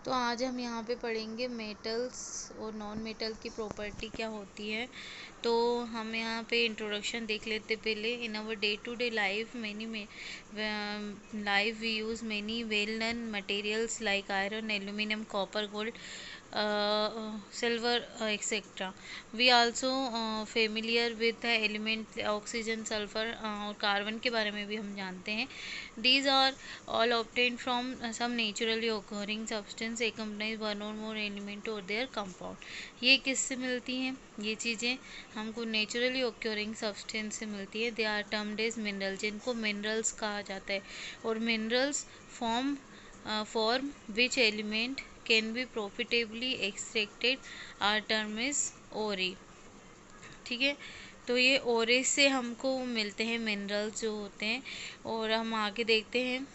तो आज हम यहाँ पे पढ़ेंगे मेटल्स और नॉन मेटल की प्रॉपर्टी क्या होती है। तो हम यहाँ पे इंट्रोडक्शन देख लेते पहले। In our day to day life life we use many well known materials like iron, aluminium, copper, gold, silver, etc. We also familiar with the element oxygen, sulphur और कार्बन के बारे में भी हम जानते हैं। These are all obtained from some naturally occurring substance accompanies one or more element or their compound। ये किससे मिलती हैं? ये चीज़ें हमको नेचुरली occurring substance से मिलती है। They are termed as minerals, जिनको minerals कहा जाता है। और minerals form which element can be profitably extracted are term is ore। ठीक है, तो ये ओरे से हमको मिलते हैं मिनरल्स जो होते हैं। और हम आगे देखते हैं,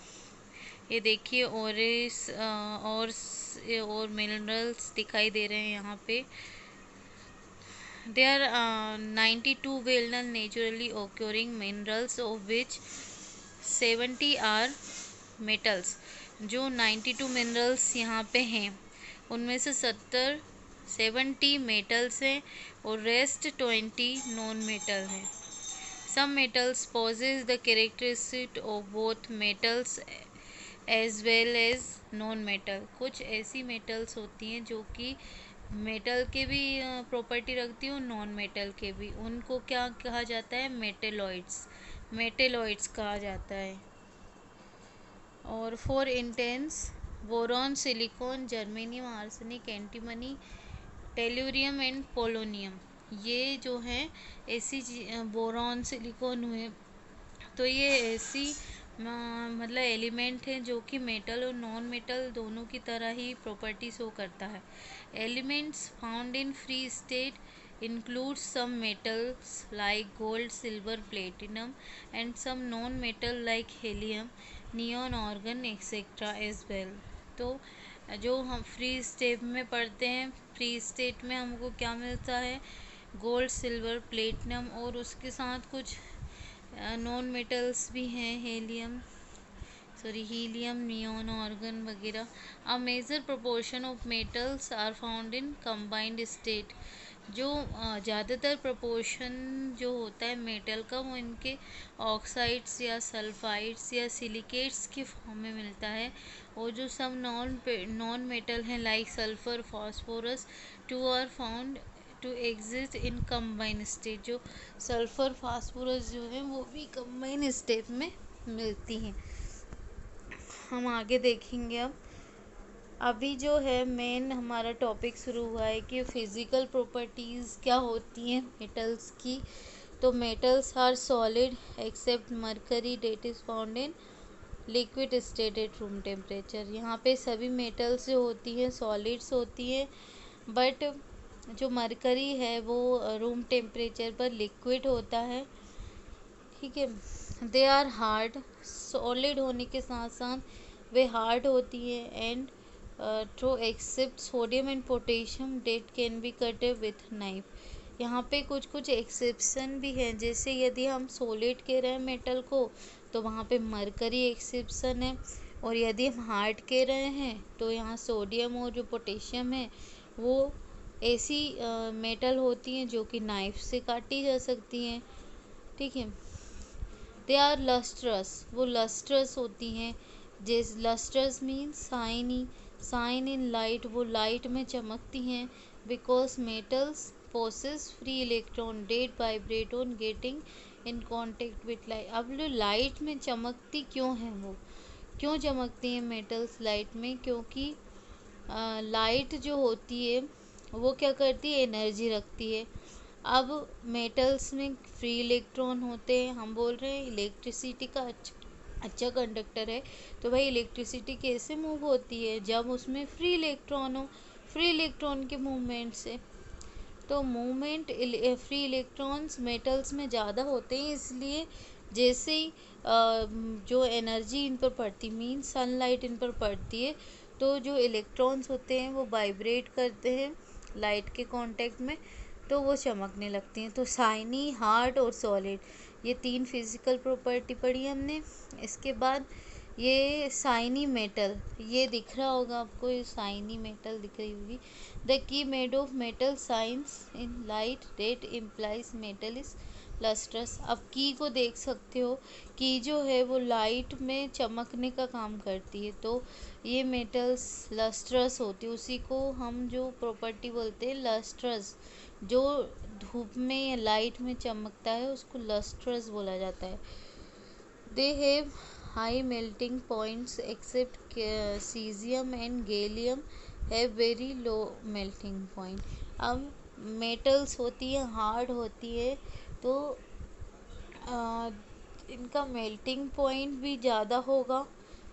ये देखिए ओरेस और मिनरल्स दिखाई दे रहे हैं यहाँ पे। There are 92 well-known naturally occurring minerals of which 70 are metals। जो 92 मिनरल्स यहाँ पे हैं उनमें से 70 मेटल्स हैं और रेस्ट 20 नॉन मेटल हैं। Some metals possess the characteristic of both metals as well as non metal. कुछ ऐसी मेटल्स होती हैं जो कि मेटल के भी प्रॉपर्टी रखती है और नॉन मेटल के भी। उनको क्या कहा जाता है? मेटेलॉइड्स कहा जाता है। और for intense boron, silicon, germanium, arsenic, antimony, tellurium and polonium, ये जो हैं ऐसी बोरॉन, सिलिकॉन हुए, तो ये ऐसी मतलब एलिमेंट हैं जो कि मेटल और नॉन मेटल दोनों की तरह ही प्रॉपर्टी शो करता है। Elements found in free state includes some metals like gold, silver, platinum and some non-metal like helium, neon, argon, etc. as well। तो जो हम फ्री स्टेट में पढ़ते हैं, फ्री स्टेट में हमको क्या मिलता है? गोल्ड, सिल्वर, प्लेटिनम और उसके साथ कुछ नॉन मेटल्स भी हैं, हीलियम, नियॉन, ऑर्गन वगैरह। A major proportion of metals are found in combined state. जो ज़्यादातर प्रोपोर्शन जो होता है मेटल का वो इनके ऑक्साइड्स या सल्फाइड्स या सिलिकेट्स की फॉर्म में मिलता है। और जो सब नॉन मेटल हैं like sulphur, phosphorus, too are found to exist in combine state. जो सल्फर, फास्फोरस जो है वो भी कंबाइन स्टेट में मिलती हैं। हम आगे देखेंगे। अब अभी जो है मेन हमारा टॉपिक शुरू हुआ है कि फिज़िकल प्रॉपर्टीज़ क्या होती हैं मेटल्स की। तो metals are solid except mercury that is found in liquid state at room temperature. यहाँ पे सभी मेटल्स जो होती हैं सॉलिड्स होती हैं, बट जो मरकरी है वो रूम टेम्परेचर पर लिक्विड होता है। ठीक है, दे आर हार्ड, सॉलिड होने के साथ साथ वे हार्ड होती है। And throw except sodium and potassium that can be cut with knife. यहाँ पे कुछ कुछ एक्सेप्शन भी हैं, जैसे यदि हम सॉलिड कह रहे हैं मेटल को तो वहाँ पे मरकरी एक्सेप्शन है, और यदि हम हार्ड कह रहे हैं तो यहाँ सोडियम और जो पोटेशियम है वो ऐसी मेटल होती हैं जो कि नाइफ से काटी जा सकती हैं। ठीक है, दे आर लस्ट्रस, वो लस्ट्रस होती हैं। जैसे lustrous mean shine in light, वो लाइट में चमकती हैं। Because metals possess free electron that vibrate on getting in contact with light. अब जो लाइट में चमकती क्यों हैं, वो क्यों चमकती हैं मेटल्स लाइट में? क्योंकि लाइट जो होती है वो क्या करती है? एनर्जी रखती है। अब मेटल्स में फ्री इलेक्ट्रॉन होते हैं, हम बोल रहे हैं इलेक्ट्रिसिटी का अच्छा कंडक्टर है, तो भाई इलेक्ट्रिसिटी कैसे मूव होती है? जब उसमें फ्री इलेक्ट्रॉन हो, फ्री इलेक्ट्रॉन के मूवमेंट से। तो मूवमेंट फ्री इलेक्ट्रॉन्स मेटल्स में ज़्यादा होते हैं, इसलिए जैसे ही जो एनर्जी इन पर पड़ती, मीन सनलाइट इन पर पड़ती है, तो जो इलेक्ट्रॉन्स होते हैं वो वाइब्रेट करते हैं लाइट के कांटेक्ट में, तो वो चमकने लगती हैं। तो शाइनी, हार्ड और सॉलिड, ये तीन फिजिकल प्रॉपर्टी पढ़ी हमने। इसके बाद ये शाइनी मेटल, ये दिख रहा होगा आपको, ये शाइनी मेटल दिख रही होगी। The key made of metal science in light date implies metal is lustrous. अब की को देख सकते हो, की जो है वो लाइट में चमकने का काम करती है, तो ये मेटल्स लस्ट्रस होती है, उसी को हम जो प्रॉपर्टी बोलते हैं लस्ट्रस, जो धूप में या लाइट में चमकता है उसको लस्ट्रस बोला जाता है। They have high melting points except cesium and gallium have very low melting point। अब मेटल्स होती है हार्ड होती है, तो इनका मेल्टिंग पॉइंट भी ज़्यादा होगा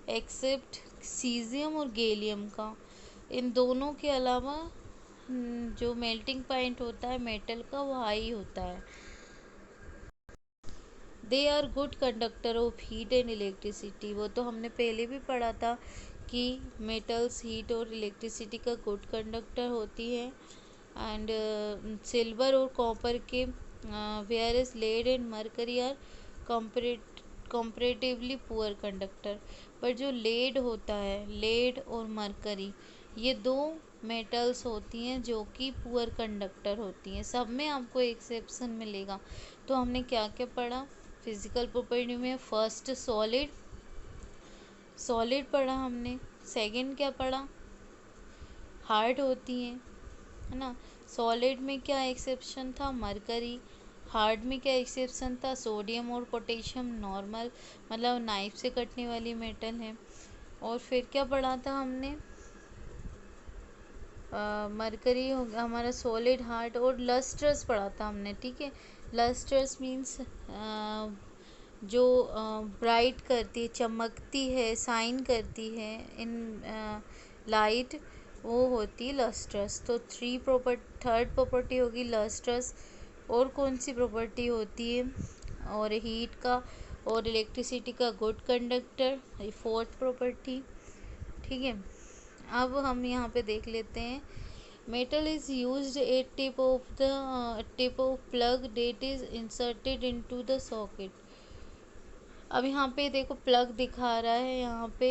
एक्सेप्ट सीजियम और गैलियम का। इन दोनों के अलावा जो मेल्टिंग पॉइंट होता है मेटल का वो हाई होता है। They are good conductor of heat and electricity, वो तो हमने पहले भी पढ़ा था कि मेटल्स हीट और इलेक्ट्रिसिटी का गुड कंडक्टर होती है। एंड सिल्वर और कॉपर के whereas lead and mercury are comparatively poor conductor. पर जो लेड होता है, लेड और मरकरी, ये दो मेटल्स होती हैं जो कि पुअर कंडक्टर होती हैं। सब में आपको एक्सेप्शन मिलेगा। तो हमने क्या क्या पढ़ा फिजिकल प्रॉपर्टी में? फर्स्ट सॉलिड, सॉलिड पढ़ा हमने। सेकंड क्या पढ़ा? हार्ड होती हैं, है ना। सॉलिड में क्या एक्सेप्शन था? मरकरी। हार्ड में क्या एक्सेप्शन था? सोडियम और पोटेशियम नॉर्मल, मतलब नाइफ से कटने वाली मेटल है। और फिर क्या पढ़ा था हमने? मरकरी हो गया हमारा सॉलिड, हार्ड। और लस्ट्रस पढ़ा था हमने, ठीक है। लस्ट्रस मीन्स जो ब्राइट करती है, चमकती है, साइन करती है इन लाइट, वो होती है लस्ट्रस। तो थर्ड प्रॉपर्टी होगी लस्ट्रस। और कौन सी प्रॉपर्टी होती है? और हीट का और इलेक्ट्रिसिटी का गुड कंडक्टर, ये फोर्थ प्रॉपर्टी, ठीक है। अब हम यहाँ पे देख लेते हैं। Metal is used at tip of plug that is inserted into the socket. अब यहाँ पे देखो प्लग दिखा रहा है, यहाँ पे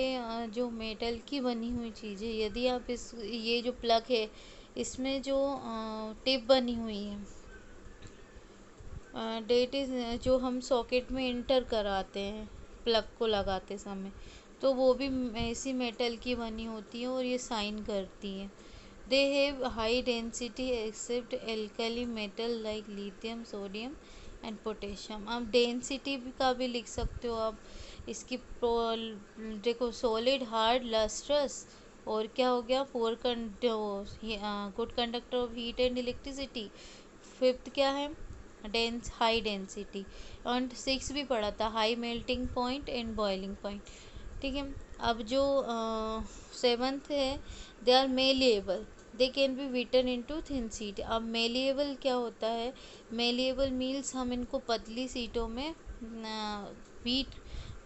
जो मेटल की बनी हुई चीज़ है, यदि आप ये जो प्लग है इसमें जो टिप बनी हुई है, डेट इज जो हम सॉकेट में इंटर कराते हैं प्लग को लगाते समय, तो वो भी ऐसी मेटल की बनी होती है और ये साइन करती है। They have high density except alkali metal like lithium, sodium and potassium. आप डेंसिटी का भी लिख सकते हो आप इसकी। देखो सॉलिड, हार्ड, लस्ट्रस, और क्या हो गया? Poor good conductor of heat and electricity. Fifth क्या है? High density. और सिक्स भी पढ़ा था, high melting point and boiling point, ठीक है। अब जो सेवन्थ है, they are malleable, they can be beaten into thin sheet. अब मेलिएबल क्या होता है? मेलिएबल मीन्स हम इनको पतली सीटों में बीट,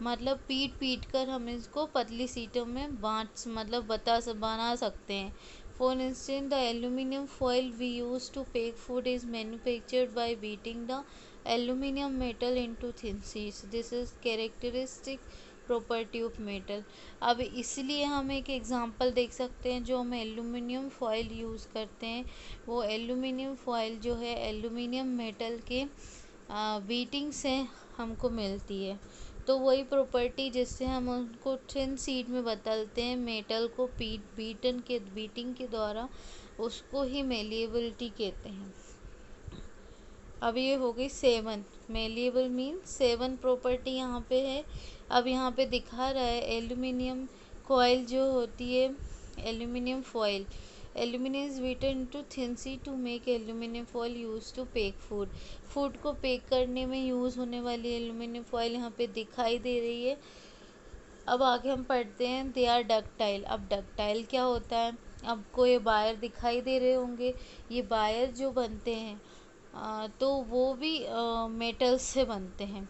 मतलब पीट कर हम इसको पतली सीटों में बना सकते हैं। For instance the aluminium foil we use to pack food is manufactured by beating the aluminium metal into thin sheets. This is characteristic property of metal. अब इसलिए हम एक एग्जांपल देख सकते हैं, जो हम एल्यूमिनियम फॉयल यूज़ करते हैं, वो एल्यूमिनियम फॉयल जो है एल्यूमिनियम मेटल के बीटिंग से हमको मिलती है। तो वही प्रॉपर्टी जिससे हम उनको थिन शीट में बदलते हैं मेटल को बीटिंग के द्वारा, उसको ही मेलिएबिलिटी कहते हैं। अब ये हो गई seven, malleable mean seven property यहाँ पे है। अब यहाँ पे दिखा रहा है एल्यूमिनियम कॉइल जो होती है, aluminium foil, aluminium is beaten into thin sheet to make aluminium foil use to pack food. Food को पेक करने में यूज़ होने वाली एल्यूमिनियम फॉइल यहाँ पे दिखाई दे रही है। अब आगे हम पढ़ते हैं, दे आर डक्टाइल। अब डक्टाइल क्या होता है? आपको ये वायर दिखाई दे रहे होंगे, ये वायर जो बनते हैं तो वो भी मेटल्स से बनते हैं।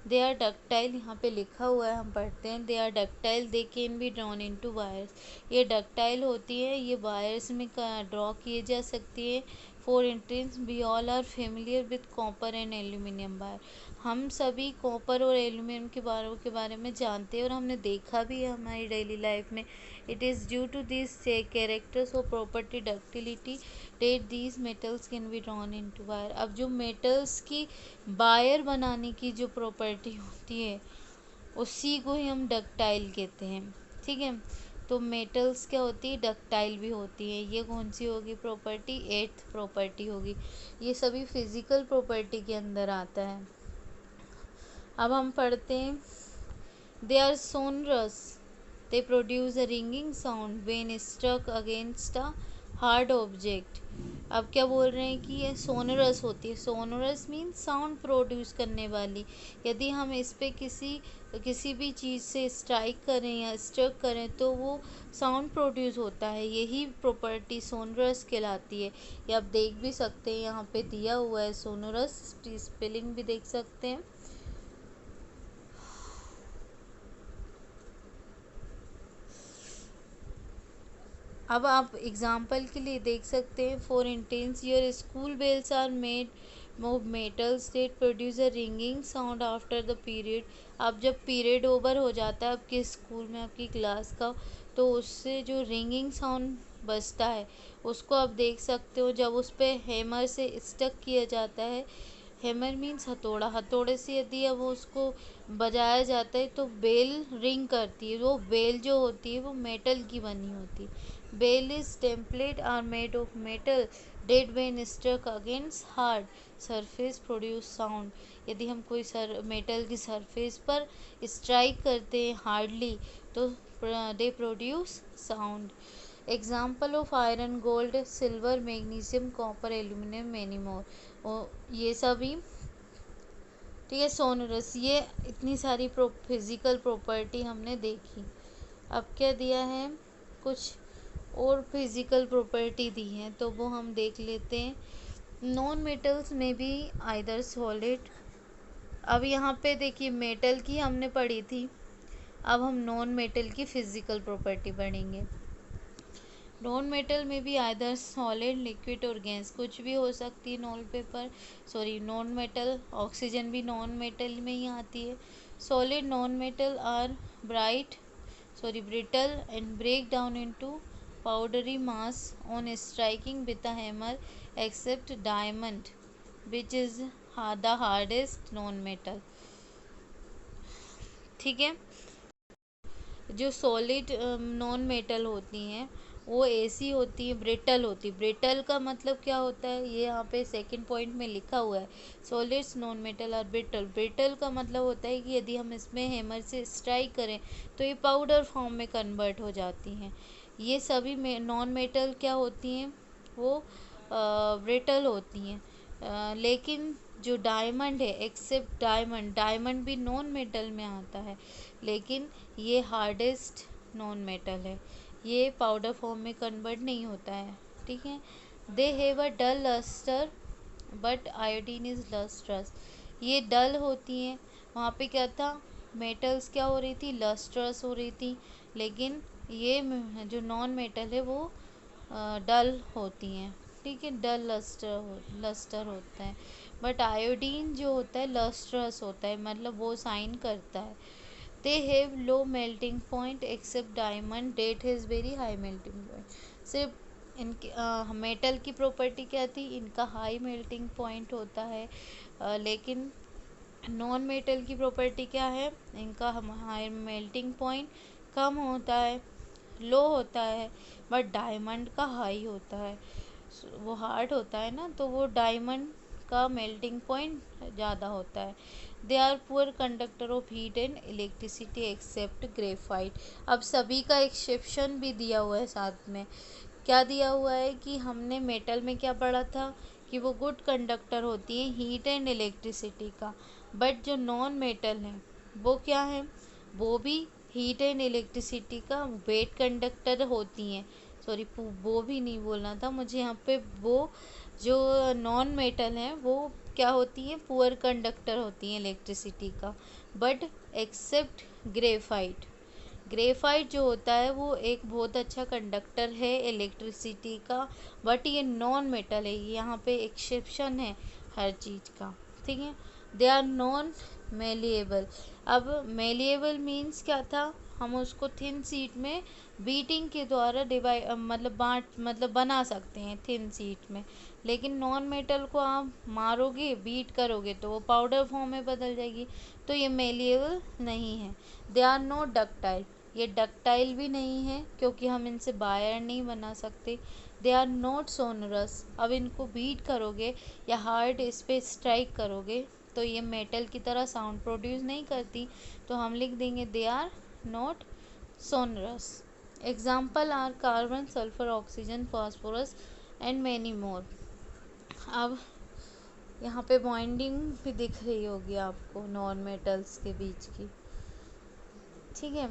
दे आर डक्टाइल, यहाँ पे लिखा हुआ है, हम पढ़ते हैं। They are ductile, they can be drawn into wires. ये डक्टाइल होती है, ये वायर्स में ड्रॉ किए जा सकती है। For instance we all are familiar with copper and aluminium wire. हम सभी कॉपर और एल्यूमिनियम के बारे में जानते हैं और हमने देखा भी है हमारी डेली लाइफ में। It is due to this characters और property ductility that these metals can be drawn into wire. अब जो मेटल्स की वायर बनाने की जो प्रॉपर्टी होती है उसी को ही हम डक्टाइल कहते हैं। ठीक है, तो मेटल्स क्या होती है, डक्टाइल भी होती है। ये कौन सी होगी प्रॉपर्टी, एट्थ प्रॉपर्टी होगी। ये सभी फिजिकल प्रॉपर्टी के अंदर आता है। अब हम पढ़ते हैं, they are sonorous, they produce a ringing sound when struck against a hard object. अब क्या बोल रहे हैं कि ये सोनरस होती है। सोनरस मीन साउंड प्रोड्यूस करने वाली। यदि हम इस पे किसी भी चीज़ से स्ट्राइक करें या स्ट्रक करें तो वो साउंड प्रोड्यूस होता है, यही प्रॉपर्टी सोनरस कहलाती है। ये आप देख भी सकते हैं, यहाँ पे दिया हुआ है सोनरस, स्पेलिंग भी देख सकते हैं। अब आप एग्जाम्पल के लिए देख सकते हैं, for instance your school bells are made of metals that produce a ringing sound after the period. अब जब पीरियड ओवर हो जाता है आपके स्कूल में, आपकी क्लास का, तो उससे जो रिंगिंग साउंड बजता है उसको आप देख सकते हो। जब उस पर हैमर से स्टक किया जाता है, हैमर मीन्स हथौड़ा, हथौड़े से यदि अब उसको बजाया जाता है तो बेल रिंग करती है। वो बेल जो होती है वो मेटल की बनी होती है। Bell is template are made of metal that when struck against hard surface produce sound. यदि हम कोई मेटल की सरफेस पर स्ट्राइक करते हैं हार्डली तो they produce sound. Example of iron, gold, silver, magnesium, copper, aluminium, many more. ये सभी, ठीक है, सोनरस। ये इतनी सारी फिजिकल प्रॉपर्टी हमने देखी। अब क्या दिया है, कुछ और फिजिकल प्रॉपर्टी दी है तो वो हम देख लेते हैं। नॉन मेटल्स में भी आइदर सॉलिड। अब यहाँ पे देखिए मेटल की हमने पढ़ी थी, अब हम नॉन मेटल की फिजिकल प्रॉपर्टी पढ़ेंगे। नॉन मेटल में भी आइदर सॉलिड, लिक्विड और गैस कुछ भी हो सकती है। नॉन मेटल, ऑक्सीजन भी नॉन मेटल में ही आती है। Solid non metal are brittle and break down into powdery mass on striking with a hammer except diamond which is the hardest non metal. ठीक है, जो सॉलिड नॉन मेटल होती हैं वो ऐसी होती है, ब्रिटल होती। ब्रिटल का मतलब क्या होता है, ये यहाँ पे सेकंड पॉइंट में लिखा हुआ है, सॉलिड्स नॉन मेटल और ब्रिटल। ब्रिटल का मतलब होता है कि यदि हम इसमें हैमर से स्ट्राइक करें तो ये पाउडर फॉर्म में कन्वर्ट हो जाती हैं। ये सभी नॉन मेटल क्या होती हैं, वो ब्रिटल होती हैं। लेकिन जो डायमंड है, एक्सेप्ट डायमंड, डायमंड भी नॉन मेटल में आता है लेकिन ये हार्डेस्ट नॉन मेटल है, ये पाउडर फॉर्म में कन्वर्ट नहीं होता है। ठीक है, they have a dull lustre but iodine is lustrous. ये डल होती हैं, वहाँ पे क्या था, मेटल्स क्या हो रही थी, लस्ट्रस हो रही थी, लेकिन ये जो नॉन मेटल है वो डल होती हैं। ठीक है, डल लस्टर होता है, बट आयोडीन जो होता है लस्ट्रस होता है, मतलब वो साइन करता है। They have low melting point except diamond that has very high melting point. सिर्फ इनके मेटल की प्रॉपर्टी क्या थी, इनका हाई मेल्टिंग पॉइंट होता है, लेकिन नॉन मेटल की प्रॉपर्टी क्या है, इनका हाई मेल्टिंग पॉइंट कम होता है, लो होता है, बट डायमंड का हाई होता है। वो हार्ड होता है ना, तो वो डायमंड का मेल्टिंग पॉइंट ज़्यादा होता है। They are poor conductor of heat and electricity except graphite. अब सभी का एक्सेप्शन भी दिया हुआ है साथ में। क्या दिया हुआ है कि हमने मेटल में क्या पढ़ा था कि वो गुड कंडक्टर होती है हीट एंड इलेक्ट्रिसिटी का, बट जो नॉन मेटल है वो क्या है, वो भी हीट एंड इलेक्ट्रिसिटी का वेट कंडक्टर होती हैं। सॉरी, वो भी नहीं बोलना था मुझे यहाँ पे, वो जो नॉन मेटल हैं वो क्या होती हैं, पुअर कंडक्टर होती हैं इलेक्ट्रिसिटी का, बट एक्सेप्ट ग्रेफाइट। ग्रेफाइट जो होता है वो एक बहुत अच्छा कंडक्टर है इलेक्ट्रिसिटी का, बट ये नॉन मेटल है, यहाँ पे एक्सेप्शन है हर चीज़ का, ठीक है। They are non malleable. अब मेलिएबल मीन्स क्या था, हम उसको थिन शीट में बीटिंग के द्वारा डिवाइड मतलब बना सकते हैं थिन शीट में, लेकिन नॉन मेटल को आप मारोगे बीट करोगे तो वो पाउडर फॉर्म में बदल जाएगी, तो ये मेलिएबल नहीं है। दे आर नो डक्टाइल, ये डक्टाइल भी नहीं है क्योंकि हम इनसे वायर नहीं बना सकते। दे आर नॉट सोनरस, अब इनको बीट करोगे या हार्ड इस पे स्ट्राइक करोगे तो ये मेटल की तरह साउंड प्रोड्यूस नहीं करती, तो हम लिख देंगे they are not sonorous. Example are carbon, sulphur, oxygen, phosphorus and many more. अब यहाँ पे बॉन्डिंग भी दिख रही होगी आपको नॉन मेटल्स के बीच की, ठीक है।